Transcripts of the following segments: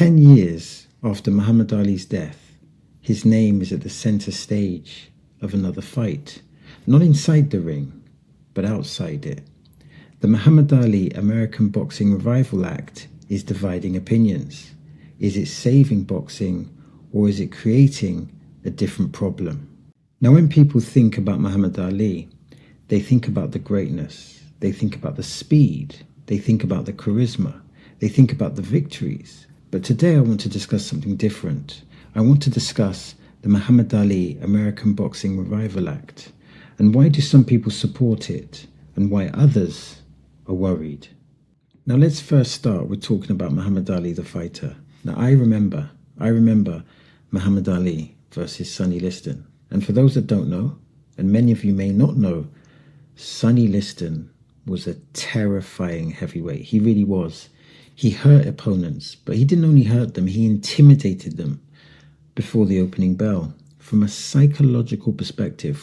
10 years after Muhammad Ali's death, his name is at the center stage of another fight, not inside the ring, but outside it. The Muhammad Ali American Boxing Revival Act is dividing opinions. Is it saving boxing, or is it creating a different problem? Now, when people think about Muhammad Ali, they think about the greatness, they think about the speed, they think about the charisma, they think about the victories. But today I want to discuss something different. I want to discuss the Muhammad Ali American Boxing Revival Act, and why do some people support it, and why others are worried. Now let's first start with talking about Muhammad Ali the fighter. Now I remember Muhammad Ali versus Sonny Liston. And for those that don't know, and many of you may not know, Sonny Liston was a terrifying heavyweight. He really was. He hurt opponents, but he didn't only hurt them, he intimidated them before the opening bell. From a psychological perspective,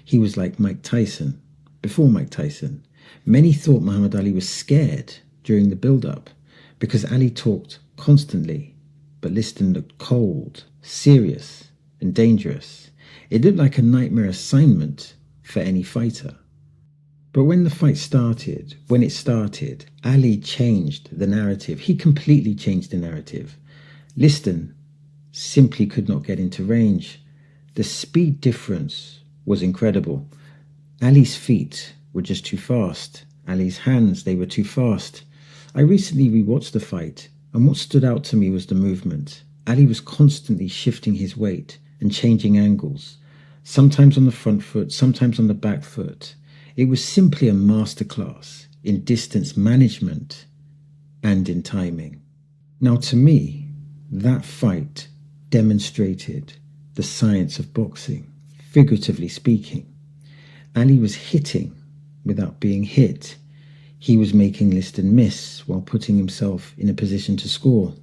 he was like Mike Tyson, before Mike Tyson. Many thought Muhammad Ali was scared during the build-up because Ali talked constantly, but Liston looked cold, serious, and dangerous. It looked like a nightmare assignment for any fighter. But when the fight started, Ali changed the narrative. He completely changed the narrative. Liston simply could not get into range. The speed difference was incredible. Ali's feet were just too fast. Ali's hands, they were too fast. I recently rewatched the fight, and what stood out to me was the movement. Ali was constantly shifting his weight and changing angles, sometimes on the front foot, sometimes on the back foot. It was simply a masterclass in distance management and in timing. Now, to me, that fight demonstrated the science of boxing, figuratively speaking. Ali was hitting without being hit. He was making Liston miss while putting himself in a position to score.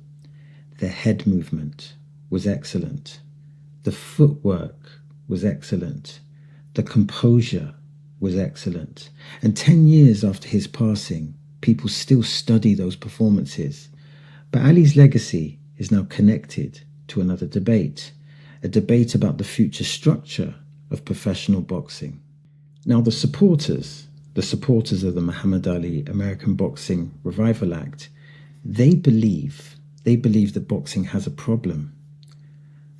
The head movement was excellent. The footwork was excellent. The composure was excellent. And 10 years after his passing, people still study those performances. But Ali's legacy is now connected to another debate, a debate about the future structure of professional boxing. Now the supporters of the Muhammad Ali American Boxing Revival Act, they believe that boxing has a problem,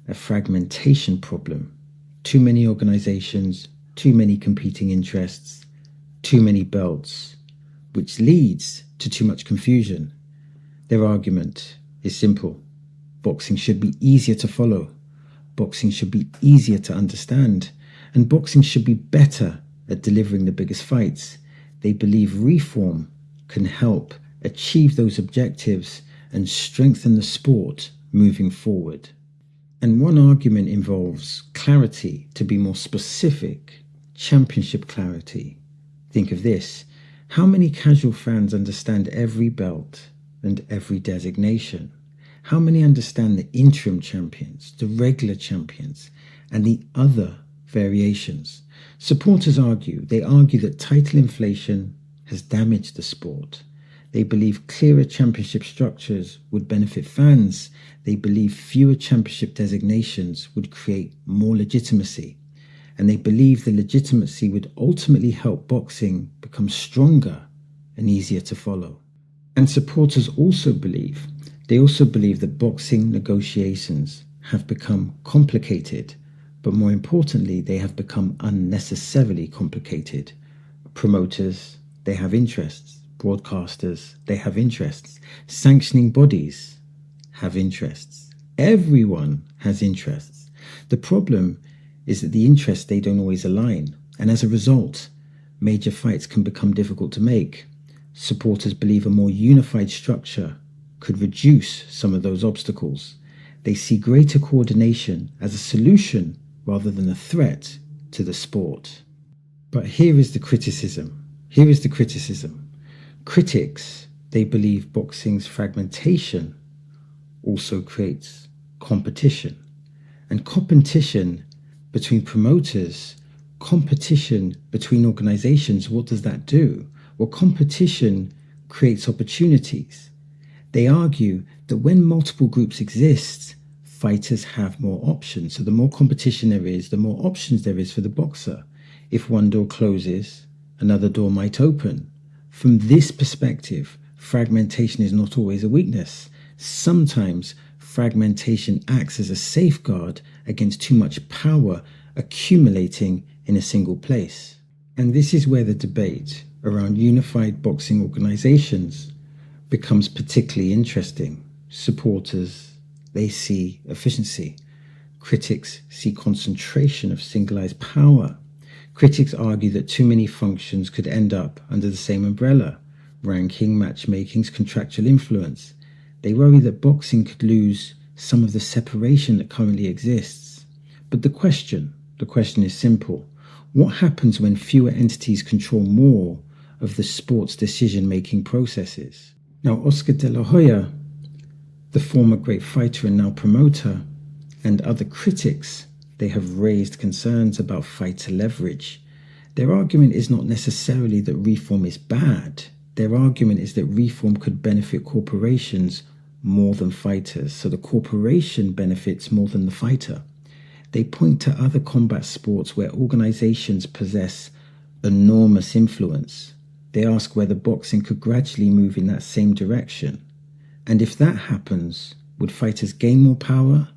a fragmentation problem. Too many organizations, too many competing interests, too many belts, which leads to too much confusion. Their argument is simple. Boxing should be easier to follow. Boxing should be easier to understand. And boxing should be better at delivering the biggest fights. They believe reform can help achieve those objectives and strengthen the sport moving forward. And one argument involves clarity, to be more specific, championship clarity. Think of this. How many casual fans understand every belt and every designation? How many understand the interim champions, the regular champions, and the other variations? Supporters argue that title inflation has damaged the sport. They believe clearer championship structures would benefit fans. They believe fewer championship designations would create more legitimacy. And they believe the legitimacy would ultimately help boxing become stronger and easier to follow. And supporters also believe that boxing negotiations have become complicated, but more importantly, they have become unnecessarily complicated. Promoters, they have interests. Broadcasters, they have interests. Sanctioning bodies have interests. Everyone has interests. The problem is that the interests, they don't always align. And as a result, major fights can become difficult to make. Supporters believe a more unified structure could reduce some of those obstacles. They see greater coordination as a solution rather than a threat to the sport. But here is the criticism. Critics, they believe boxing's fragmentation also creates competition. And competition between promoters, competition between organizations, what does that do? Well, competition creates opportunities. They argue that when multiple groups exist, fighters have more options. So the more competition there is, the more options there is for the boxer. If one door closes, another door might open. From this perspective, fragmentation is not always a weakness. Sometimes fragmentation acts as a safeguard against too much power accumulating in a single place. And this is where the debate around unified boxing organizations becomes particularly interesting. Supporters, they see efficiency. Critics see concentration of singularized power. Critics argue that too many functions could end up under the same umbrella. Ranking, matchmaking's contractual influence. They worry that boxing could lose some of the separation that currently exists. But the question is simple. What happens when fewer entities control more of the sport's decision-making processes? Now, Oscar de la Hoya, the former great fighter and now promoter, and other critics, they have raised concerns about fighter leverage. Their argument is not necessarily that reform is bad. Their argument is that reform could benefit corporations more than fighters, so the corporation benefits more than the fighter. They point to other combat sports where organizations possess enormous influence. They ask whether boxing could gradually move in that same direction. And if that happens, would fighters gain more power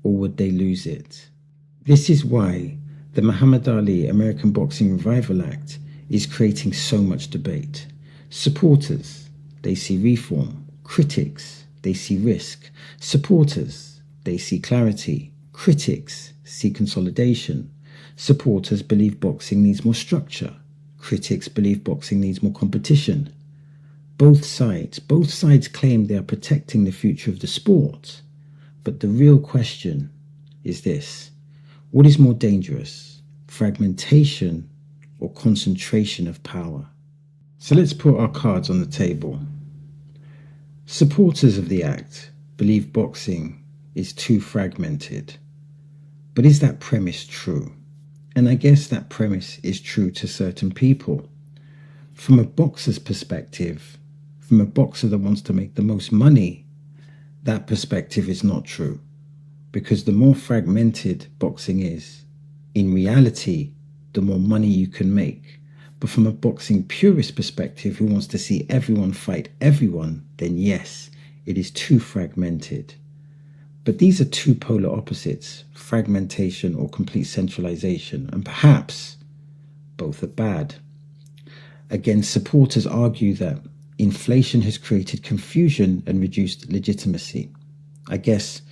or would they lose it? This is why the Muhammad Ali American Boxing Revival Act is creating so much debate. Supporters, they see reform. Critics, they see risk. Supporters, they see clarity. Critics see consolidation. Supporters believe boxing needs more structure. Critics believe boxing needs more competition. Both sides claim they are protecting the future of the sport. But the real question is this: what is more dangerous, fragmentation or concentration of power? So let's put our cards on the table. Supporters of the act believe boxing is too fragmented. But is that premise true? And I guess that premise is true to certain people. From a boxer's perspective, from a boxer that wants to make the most money, that perspective is not true. Because the more fragmented boxing is, in reality, the more money you can make. But from a boxing purist perspective who wants to see everyone fight everyone, then yes, it is too fragmented. But these are two polar opposites, fragmentation or complete centralization, and perhaps both are bad. Again, supporters argue that inflation has created confusion and reduced legitimacy. I guess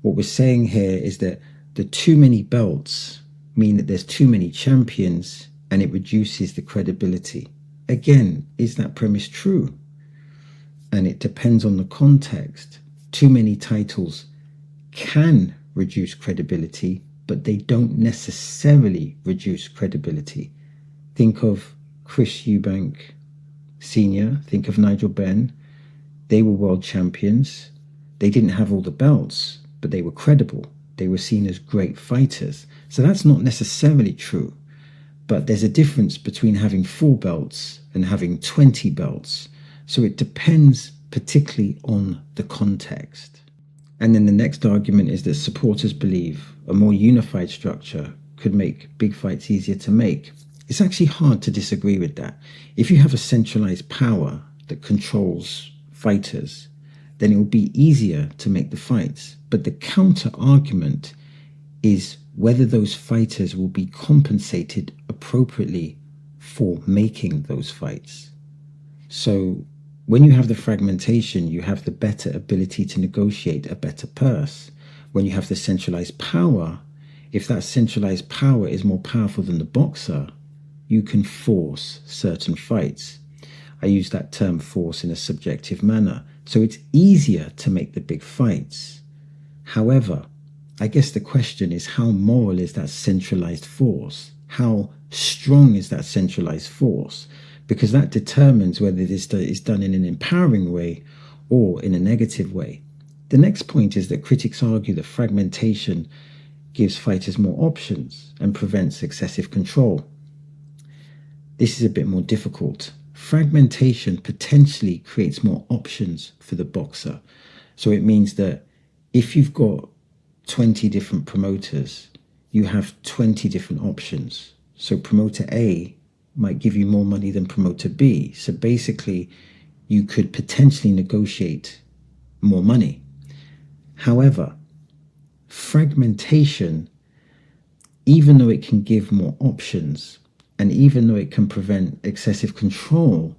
what we're saying here is that the too many belts mean that there's too many champions and it reduces the credibility. Again, is that premise true? And it depends on the context. Too many titles can reduce credibility, but they don't necessarily reduce credibility. Think of Chris Eubank Sr., think of Nigel Benn. They were world champions. They didn't have all the belts, but they were credible. They were seen as great fighters. So that's not necessarily true. But there's a difference between having 4 belts and having 20 belts. So it depends particularly on the context. And then the next argument is that supporters believe a more unified structure could make big fights easier to make. It's actually hard to disagree with that. If you have a centralized power that controls fighters, then it will be easier to make the fights. But the counter argument is whether those fighters will be compensated appropriately for making those fights. So when you have the fragmentation, you have the better ability to negotiate a better purse. When you have the centralized power, if that centralized power is more powerful than the boxer, you can force certain fights. I use that term force in a subjective manner. So it's easier to make the big fights. However, I guess the question is, how moral is that centralized force? How strong is that centralized force? Because that determines whether this is done in an empowering way or in a negative way. The next point is that critics argue that fragmentation gives fighters more options and prevents excessive control. This is a bit more difficult. fragmentation potentially creates more options for the boxer. So it means that if you've got 20 different promoters, you have 20 different options. So promoter A might give you more money than promoter B. So basically, you could potentially negotiate more money. However, fragmentation, even though it can give more options, and even though it can prevent excessive control,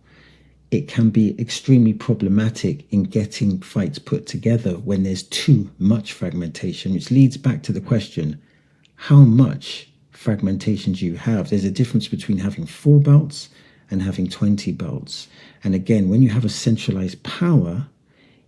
it can be extremely problematic in getting fights put together when there's too much fragmentation, which leads back to the question, how much fragmentation do you have? There's a difference between having 4 belts and having 20 belts. And again, when you have a centralized power,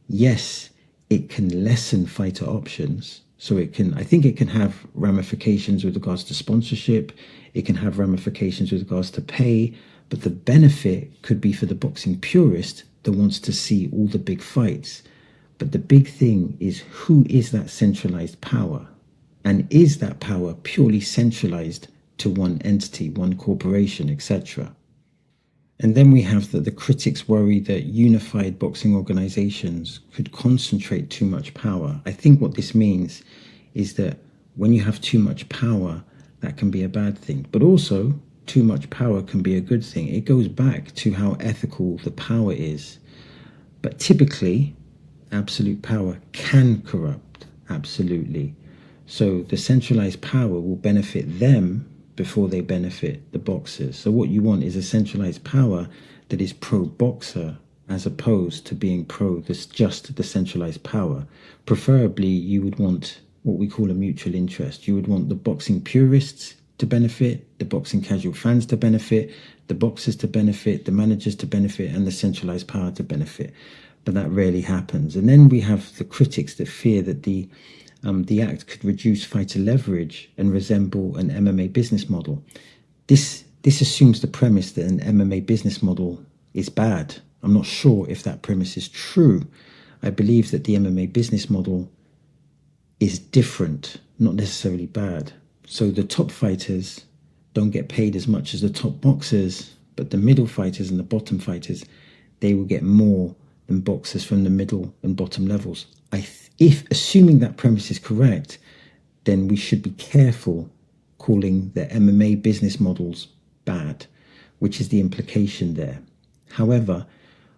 yes, it can lessen fighter options. So I think it can have ramifications with regards to sponsorship. It can have ramifications with regards to pay. But the benefit could be for the boxing purist that wants to see all the big fights. But the big thing is, who is that centralized power? And is that power purely centralized to one entity, one corporation, etc.? And then we have the critics worry that unified boxing organizations could concentrate too much power. I think what this means is that when you have too much power, that can be a bad thing. But also, too much power can be a good thing. It goes back to how ethical the power is. But typically, absolute power can corrupt, absolutely. So the centralized power will benefit them before they benefit the boxers. So what you want is a centralized power that is pro-boxer as opposed to being just the centralized power. Preferably, you would want what we call a mutual interest. You would want the boxing purists to benefit, the boxing casual fans to benefit, the boxers to benefit, the managers to benefit, and the centralized power to benefit. But that rarely happens. And then we have the critics that fear that the act could reduce fighter leverage and resemble an MMA business model. This assumes the premise that an MMA business model is bad. I'm not sure if that premise is true. I believe that the MMA business model is different, not necessarily bad. So the top fighters don't get paid as much as the top boxers, but the middle fighters and the bottom fighters, they will get more than boxers from the middle and bottom levels. If assuming that premise is correct, then we should be careful calling the MMA business models bad, which is the implication there. However,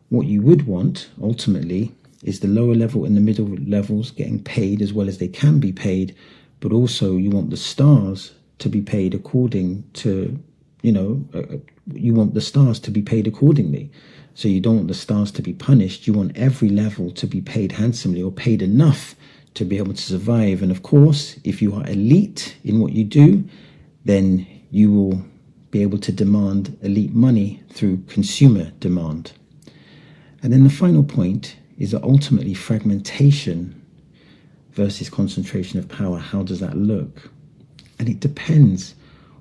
what you would want ultimately is the lower level and the middle levels getting paid as well as they can be paid, but also you want the stars to be paid according to, you want the stars to be paid accordingly. So you don't want the stars to be punished. You want every level to be paid handsomely or paid enough to be able to survive. And of course, if you are elite in what you do, then you will be able to demand elite money through consumer demand. And then the final point is that ultimately fragmentation versus concentration of power, how does that look? And it depends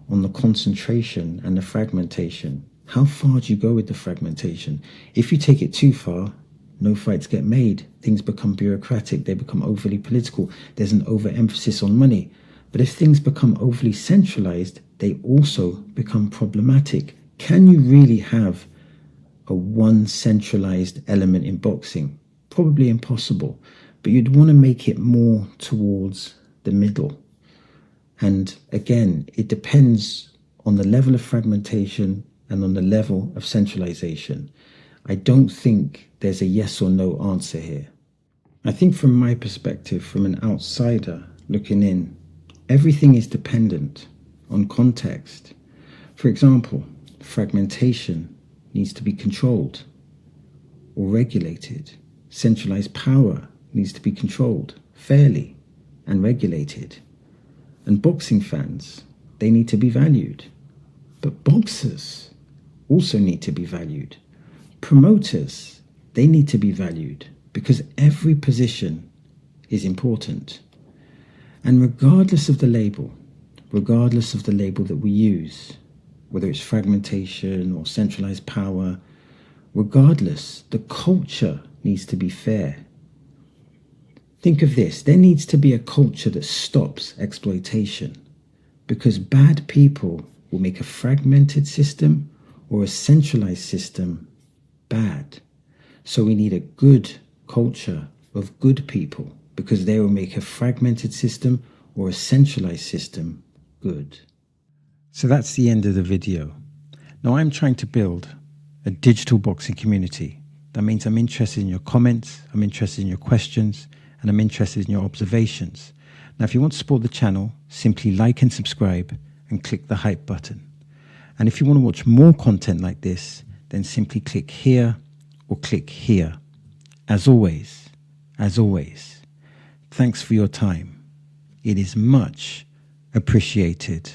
on the concentration and the fragmentation. How far do you go with the fragmentation? If you take it too far, no fights get made. Things become bureaucratic. They become overly political. There's an overemphasis on money. But if things become overly centralized, they also become problematic. Can you really have a one centralized element in boxing? Probably impossible. But you'd want to make it more towards the middle. And again, it depends on the level of fragmentation and on the level of centralization. I don't think there's a yes or no answer here. I think from my perspective, from an outsider looking in, everything is dependent on context. For example, fragmentation needs to be controlled or regulated. Centralized power needs to be controlled fairly and regulated. And boxing fans, they need to be valued. But boxers also need to be valued. Promoters, they need to be valued because every position is important. And regardless of the label that we use, whether it's fragmentation or centralized power, regardless, the culture needs to be fair. Think of this, there needs to be a culture that stops exploitation because bad people will make a fragmented system or a centralized system bad. So we need a good culture of good people, because they will make a fragmented system or a centralized system good. So that's the end of the video. Now I'm trying to build a digital boxing community. That means I'm interested in your comments, I'm interested in your questions, and I'm interested in your observations. Now, if you want to support the channel, simply like and subscribe and click the hype button. And if you want to watch more content like this, then simply click here or click here. As always, thanks for your time. It is much appreciated.